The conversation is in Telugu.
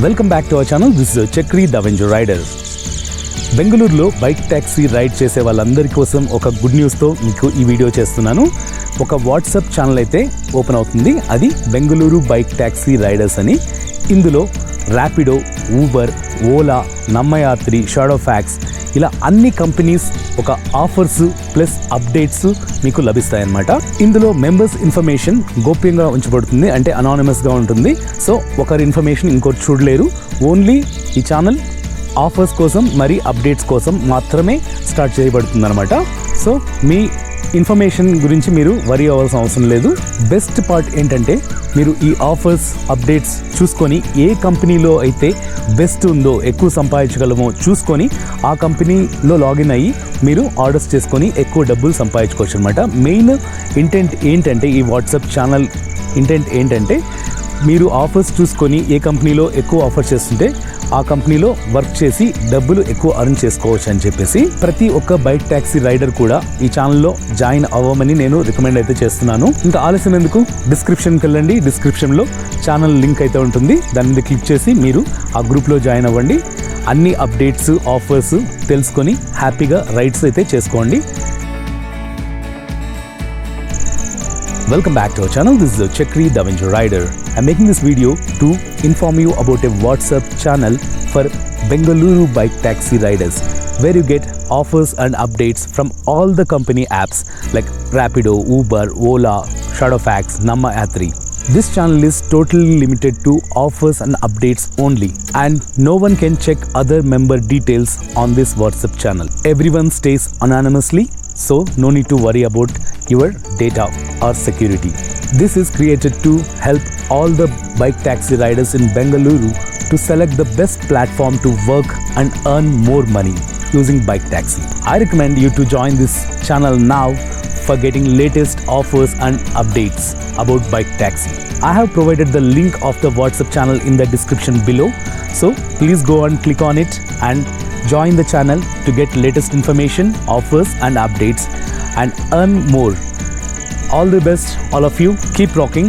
Welcome back to our channel. This is Chakri the avenger rider. బెంగళూరులో బైక్ ట్యాక్సీ రైడ్ చేసే వాళ్ళందరి కోసం ఒక గుడ్ న్యూస్తో మీకు ఈ వీడియో చేస్తున్నాను. ఒక వాట్సాప్ ఛానల్ అయితే ఓపెన్ అవుతుంది. అది బెంగళూరు బైక్ ట్యాక్సీ రైడర్స్ అని. ఇందులో ర్యాపిడో, ఊబర్, ఓలా, నమ్మయాత్రి, షాడోఫాక్స్ ఇలా అన్ని కంపెనీస్ ఒక ఆఫర్స్ ప్లస్ అప్డేట్స్ మీకు లభిస్తాయన్నమాట. ఇందులో మెంబర్స్ ఇన్ఫర్మేషన్ గోప్యంగా ఉంచబడుతుంది, అంటే అనానిమస్గా ఉంటుంది. సో ఒకరి ఇన్ఫర్మేషన్ ఇంకోటి చూడలేరు. ఓన్లీ ఈ ఛానల్ ఆఫర్స్ కోసం మరి అప్డేట్స్ కోసం మాత్రమే స్టార్ట్ చేయబడుతుంది అనమాట. సో మీ ఇన్ఫర్మేషన్ గురించి మీరు వరీ అవ్వాల్సిన అవసరం లేదు. బెస్ట్ పార్ట్ ఏంటంటే మీరు ఈ ఆఫర్స్ అప్డేట్స్ చూసుకొని ఏ కంపెనీలో అయితే బెస్ట్ ఉందో, ఎక్కువ సంపాదించగలమో చూసుకొని ఆ కంపెనీలో లాగిన్ అయ్యి మీరు ఆర్డర్స్ చేసుకొని ఎక్కువ డబ్బులు సంపాదించుకోవచ్చు అనమాట. మెయిన్ ఇంటెంట్ ఏంటంటే, ఈ వాట్సాప్ ఛానల్ ఇంటెంట్ ఏంటంటే, మీరు ఆఫర్స్ చూసుకొని ఏ కంపెనీలో ఎక్కువ ఆఫర్ చేస్తుంటే ఆ కంపెనీలో వర్క్ చేసి డబ్బులు ఎక్కువ అర్న్ చేసుకోవచ్చు అని చెప్పేసి ప్రతి ఒక్క బైక్ ట్యాక్సీ రైడర్ కూడా ఈ ఛానల్లో జాయిన్ అవ్వమని నేను రికమెండ్ అయితే చేస్తున్నాను. ఇంకా ఆలస్యం ఎందుకు, డిస్క్రిప్షన్కి వెళ్ళండి. డిస్క్రిప్షన్లో ఛానల్ లింక్ అయితే ఉంటుంది. దాని మీద క్లిక్ చేసి మీరు ఆ గ్రూప్లో జాయిన్ అవ్వండి. అన్ని అప్డేట్స్, ఆఫర్స్ తెలుసుకొని హ్యాపీగా రైడ్స్ అయితే చేసుకోండి. Welcome back to our channel. This is Chakri the Avenger Rider. I'm making this video to inform you about a WhatsApp channel for Bengaluru bike taxi riders, where you get offers and updates from all the company apps like Rapido, Uber, Ola, Shadowfax, Nammayatri. This channel is totally limited to offers and updates only, and no one can check other member details on this WhatsApp channel. Everyone stays anonymously, so no need to worry about your data or security. This is created to help all the bike taxi riders in Bengaluru to select the best platform to work and earn more money using bike taxi. I recommend you to join this channel now for getting latest offers and updates about bike taxi. I have provided the link of the WhatsApp channel in the description below, so please go and click on it and join the channel to get latest information, offers and updates and earn more. All the best, all of you. Keep rocking.